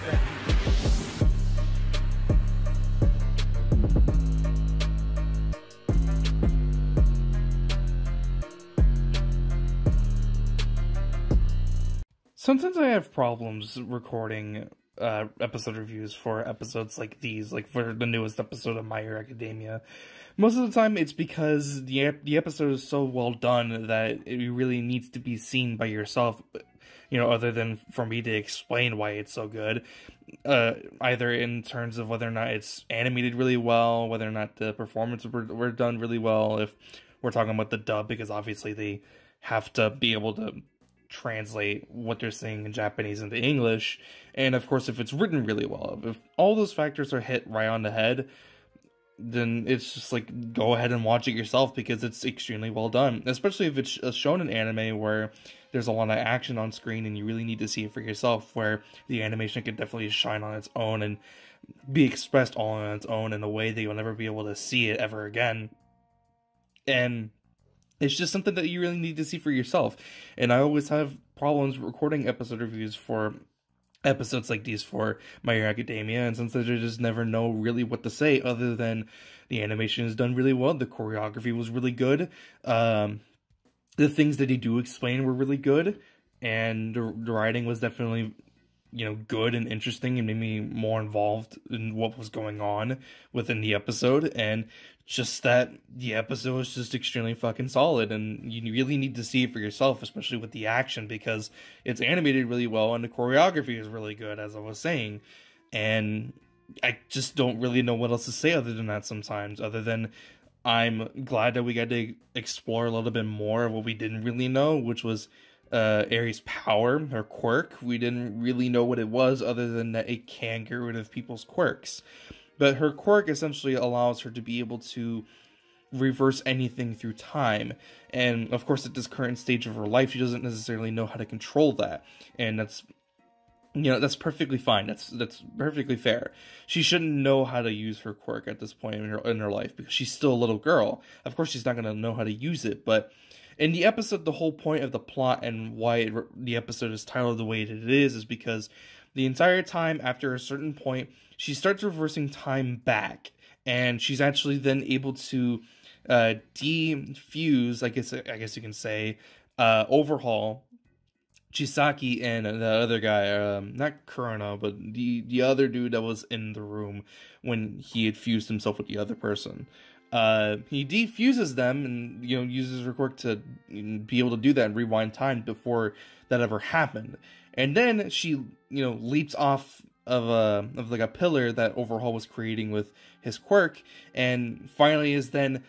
happen. Sometimes I have problems recording episode reviews for episodes like these, like for the newest episode of My Hero Academia. Most of the time it's because the episode is so well done that it really needs to be seen by yourself, other than for me to explain why it's so good. Either in terms of whether or not it's animated really well, whether or not the performances were done really well, if we're talking about the dub, because obviously they have to be able to translate what they're saying in Japanese into English, and of course if it's written really well. If all those factors are hit right on the head, then it's just like, go ahead and watch it yourself, because it's extremely well done, especially if it's a shonen anime where there's a lot of action on screen and you really need to see it for yourself, where the animation can definitely shine on its own and be expressed all on its own in a way that you'll never be able to see it ever again. And it's just something that you really need to see for yourself. And I always have problems recording episode reviews for episodes like these for My Hero Academia, and since I just never know really what to say other than the animation is done really well, the choreography was really good, the things that they do explain were really good, and the writing was definitely good and interesting and made me more involved in what was going on within the episode, and just that the episode was just extremely fucking solid, and you really need to see it for yourself, especially with the action, because it's animated really well and the choreography is really good, as I was saying, and I just don't really know what else to say other than that sometimes, other than I'm glad that we got to explore a little bit more of what we didn't really know, which was Eri's power, her quirk. We didn't really know what it was other than that it can get rid of people's quirks. But her quirk essentially allows her to be able to reverse anything through time. And of course, at this current stage of her life, she doesn't necessarily know how to control that. And that's perfectly fine. That's perfectly fair. She shouldn't know how to use her quirk at this point in her life, because she's still a little girl. Of course, she's not going to know how to use it, but in the episode, the whole point of the plot and why the episode is titled the way that it is because the entire time after a certain point, she starts reversing time back, and she's actually then able to defuse, I guess you can say, overhaul Chisaki and the other guy, not Kurano, but the other dude that was in the room when he had fused himself with the other person. He defuses them and, uses her quirk to be able to do that and rewind time before that ever happened. And then she, leaps off of like a pillar that Overhaul was creating with his quirk, and finally is then,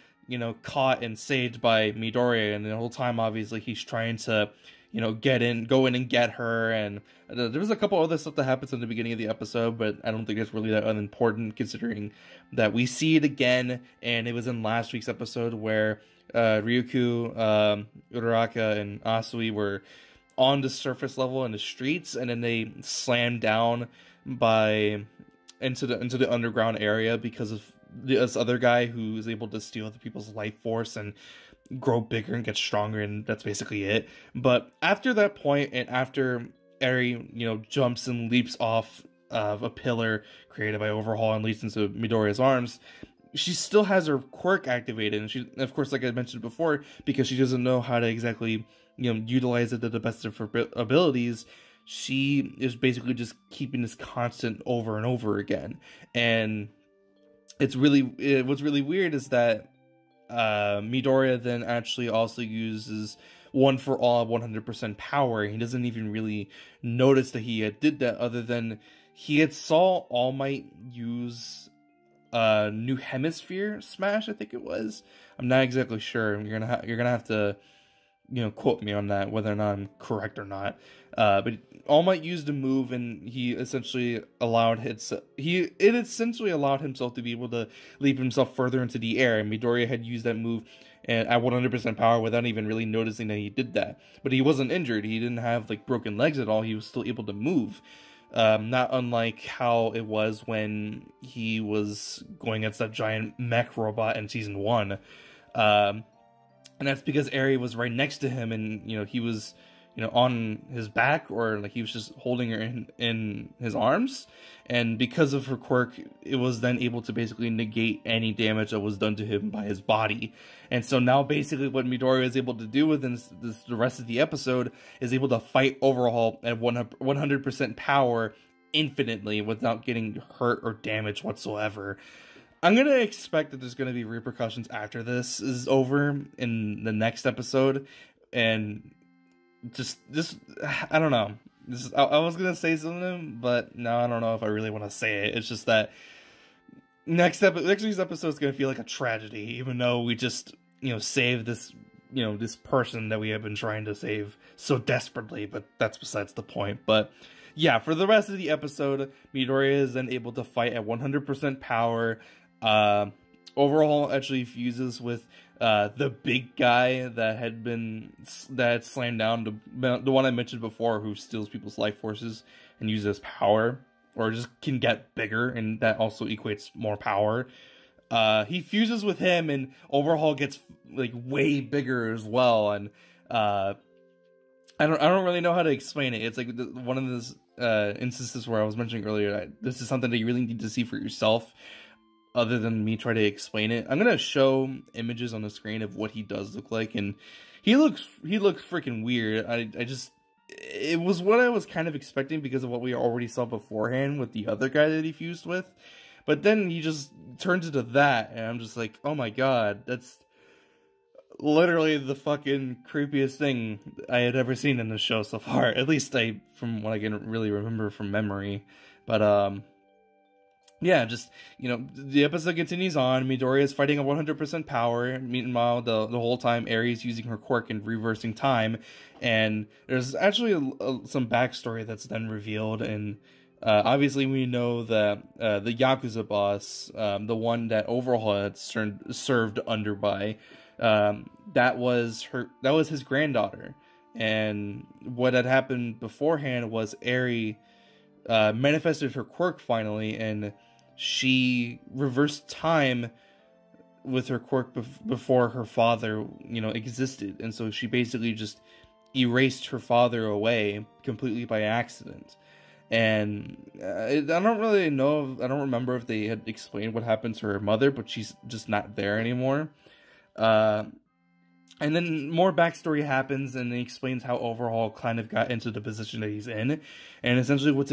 caught and saved by Midoriya. And the whole time, obviously, he's trying to, go in and get her, and there was a couple other stuff that happens in the beginning of the episode, but I don't think it's really that unimportant, considering that we see it again, and it was in last week's episode where Ryuku, Uraraka, and Asui were on the surface level in the streets, and then they slammed down into the underground area because of this other guy who is able to steal other people's life force and grow bigger and get stronger, and that's basically it. But after that point, and after Eri, jumps and leaps off of a pillar created by Overhaul and leaps into Midoriya's arms, she still has her quirk activated, and she, of course, like I mentioned before, because she doesn't know how to exactly, utilize it to the best of her abilities, she is basically just keeping this constant over and over again. And what's really weird is that Midoriya then actually also uses One for All 100% power. He doesn't even really notice that he did that, other than he had saw All Might use New Hemisphere Smash, I think it was. I'm not exactly sure. You're gonna have to quote me on that, whether or not I'm correct or not. But All Might used a move, and he essentially allowed himself to be able to leap himself further into the air. And Midoriya had used that move at 100% power without even really noticing that he did that. But he wasn't injured. He didn't have broken legs at all. He was still able to move. Not unlike how it was when he was going against that giant mech robot in season 1. And that's because Eri was right next to him, and he was on his back, or like he was just holding her in his arms. And because of her quirk, it was then able to basically negate any damage that was done to him by his body. And so now basically what Midoriya is able to do within the rest of the episode is able to fight Overhaul at 100% power infinitely without getting hurt or damaged whatsoever. I'm going to expect that there's going to be repercussions after this is over in the next episode. And just I don't know. I was going to say something, but now I don't know if I really want to say it. It's just that next week's episode is going to feel like a tragedy, even though we just, saved this, this person that we have been trying to save so desperately, but that's besides the point. But yeah, for the rest of the episode, Midoriya is then able to fight at 100% power. Overhaul actually fuses with the big guy that had slammed down the one I mentioned before, who steals people's life forces and uses power, or just can get bigger, and that also equates more power. He fuses with him, and Overhaul gets like way bigger as well. And I don't really know how to explain it. It's like one of those instances where I was mentioning earlier, this is something that you really need to see for yourself, other than me try to explain it. I'm gonna show images on the screen of what he does look like, and he looks freaking weird. It was what I was kind of expecting because of what we already saw beforehand with the other guy that he fused with. But then he just turns into that, and I'm just like, oh my god, that's literally the fucking creepiest thing I had ever seen in the show so far. At least from what I can really remember from memory. But yeah, just, the episode continues on. Midoriya is fighting at 100% power. Meanwhile, the whole time, Eri is using her quirk and reversing time. And there's actually some backstory that's then revealed. And obviously, we know that the Yakuza boss, the one that Overhaul had served under by, that was his granddaughter. And what had happened beforehand was Eri manifested her quirk finally, and she reversed time with her quirk before her father, existed. And so she basically just erased her father away completely by accident. And I don't remember if they had explained what happened to her mother, but she's just not there anymore. And then more backstory happens, and it explains how Overhaul kind of got into the position that he's in. And essentially what's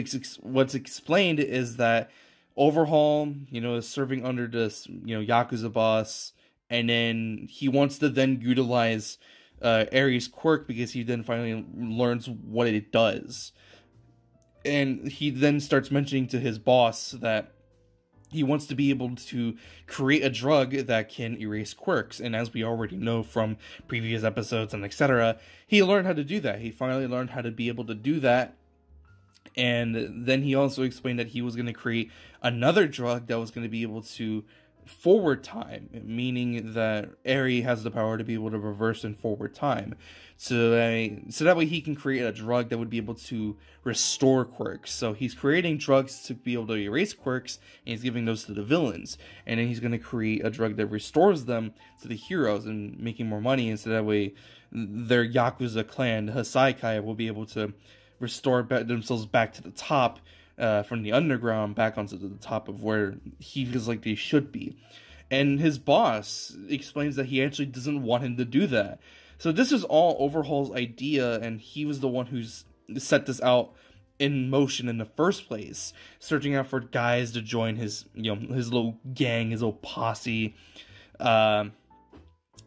explained is that Overhaul, is serving under this, Yakuza boss, and then he wants to then utilize Eri's quirk because he then finally learns what it does. And he then starts mentioning to his boss that he wants to be able to create a drug that can erase quirks. And as we already know from previous episodes and etc., he learned how to do that. He finally learned how to be able to do that. And then he also explained that he was going to create another drug that was going to be able to forward time, meaning that Eri has the power to be able to reverse and forward time. So that way he can create a drug that would be able to restore quirks. So he's creating drugs to be able to erase quirks, and he's giving those to the villains. And then he's going to create a drug that restores them to the heroes and making more money. And so that way their Yakuza clan, Hasaikai, will be able to restore themselves back to the top, from the underground back onto the top of where he feels like they should be. And his boss explains that he actually doesn't want him to do that. So this is all Overhaul's idea, and he was the one who's set this out in motion in the first place, searching out for guys to join his little gang, his little posse. And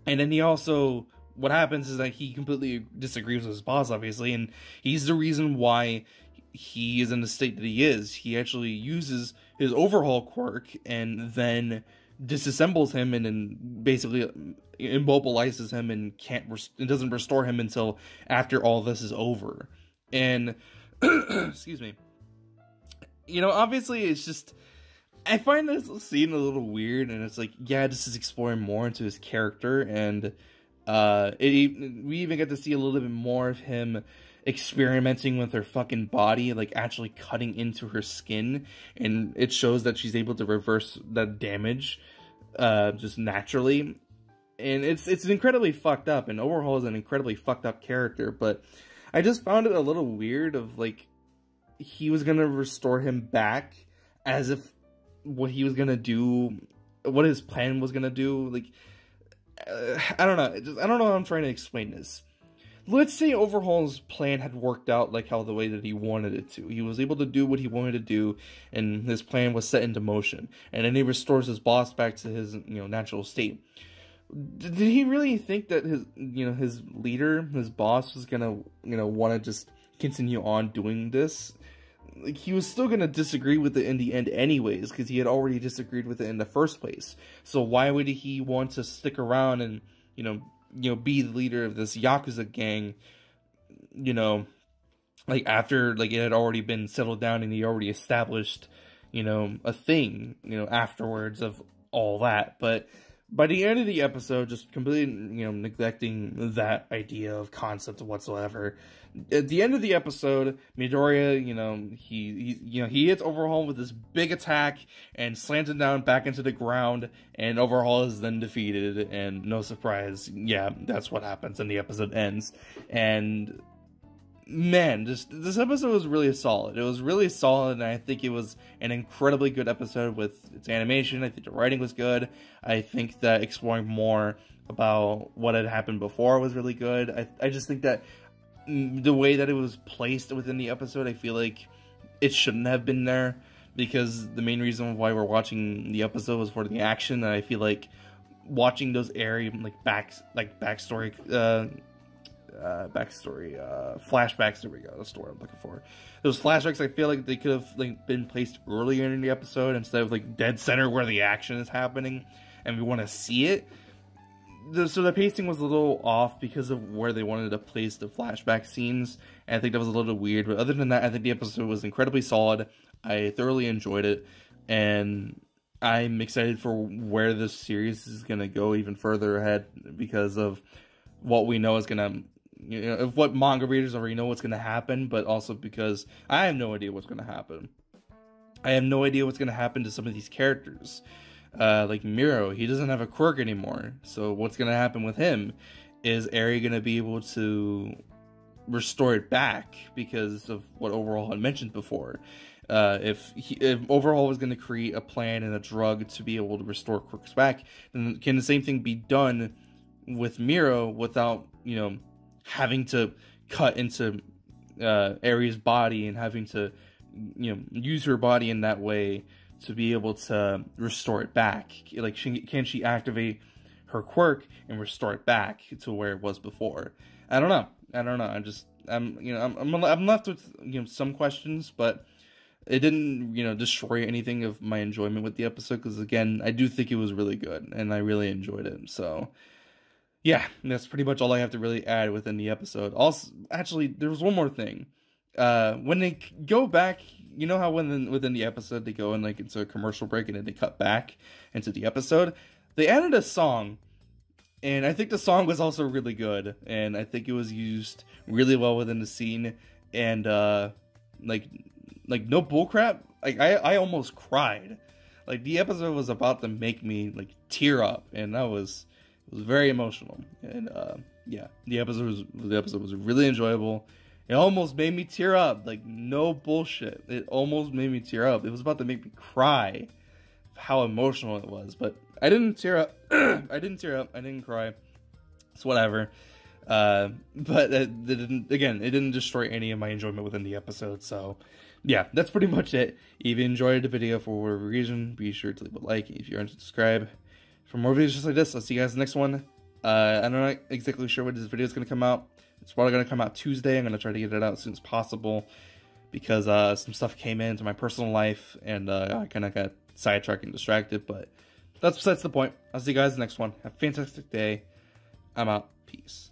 then he also, what happens is that he completely disagrees with his boss, obviously, and he's the reason why he is in the state that he is. He actually uses his Overhaul quirk and then disassembles him and then basically immobilizes him and it doesn't restore him until after all this is over. And excuse me. Obviously it's just, I find this scene a little weird, and it's like, yeah, this is exploring more into his character, and we even get to see a little bit more of him experimenting with her fucking body, like actually cutting into her skin, and it shows that she's able to reverse that damage just naturally. And it's incredibly fucked up, and Overhaul is an incredibly fucked up character, but I just found it a little weird of, like, he was gonna restore him back as if what he was gonna do, what his plan was gonna do, like, I don't know. I don't know how I'm trying to explain this. Let's say Overhaul's plan had worked out like how the way that he wanted it to. He was able to do what he wanted to do, and his plan was set into motion. And then he restores his boss back to his, natural state. Did he really think that his leader, his boss, was gonna, want to just continue on doing this? Like, he was still gonna disagree with it in the end anyways, because he had already disagreed with it in the first place. So why would he want to stick around and, be the leader of this Yakuza gang, like, after, like, it had already been settled down and he already established, a thing, afterwards of all that. But by the end of the episode, just completely, neglecting that idea of concept whatsoever. At the end of the episode, Midoriya, he hits Overhaul with this big attack and slams him down back into the ground, and Overhaul is then defeated, and no surprise, yeah, that's what happens, and the episode ends. And man, this episode was really solid. It was really solid, and I think it was an incredibly good episode with its animation. I think the writing was good. I think that exploring more about what had happened before was really good. I just think that the way that it was placed within the episode, I feel like it shouldn't have been there, because the main reason why we're watching the episode was for the action, and I feel like watching those backstory flashbacks, there we go, that's the word I'm looking for. Those flashbacks, I feel like they could have been placed earlier in the episode instead of dead center where the action is happening and we want to see it. So the pacing was a little off because of where they wanted to place the flashback scenes, and I think that was a little weird. But other than that, I think the episode was incredibly solid. I thoroughly enjoyed it, and I'm excited for where this series is going to go even further ahead, because of what we know is going to, what manga readers already know what's going to happen, but also because I have no idea what's going to happen. I have no idea what's going to happen to some of these characters. Like Miro, he doesn't have a quirk anymore. So what's going to happen with him? Is Eri going to be able to restore it back because of what Overhaul had mentioned before? If Overhaul was going to create a plan and a drug to be able to restore quirks back, then can the same thing be done with Miro without, having to cut into Eri's body and having to, use her body in that way to be able to restore it back? Like, can she activate her quirk and restore it back to where it was before? I don't know. I'm left with some questions, but it didn't destroy anything of my enjoyment with the episode, because again, I do think it was really good and I really enjoyed it. So yeah, that's pretty much all I have to really add within the episode. Also, actually, there was one more thing. When they go back, you know how within the episode they go in into a commercial break and then they cut back into the episode? They added a song, and I think the song was also really good, and I think it was used really well within the scene, and no bullcrap, I almost cried. The episode was about to make me tear up, and it was very emotional. And yeah, the episode was really enjoyable. It almost made me tear up. No bullshit. It almost made me tear up. It was about to make me cry. How emotional it was. But I didn't tear up. I didn't cry. It's whatever. But it didn't destroy any of my enjoyment within the episode. So yeah, that's pretty much it. If you enjoyed the video for whatever reason, be sure to leave a like. If you're interested, subscribe for more videos just like this. I'll see you guys in the next one. I'm not exactly sure when this video is going to come out. It's probably going to come out Tuesday. I'm going to try to get it out as soon as possible, because some stuff came into my personal life, and I kind of got sidetracked and distracted, but that's besides the point. I'll see you guys in the next one. Have a fantastic day. I'm out. Peace.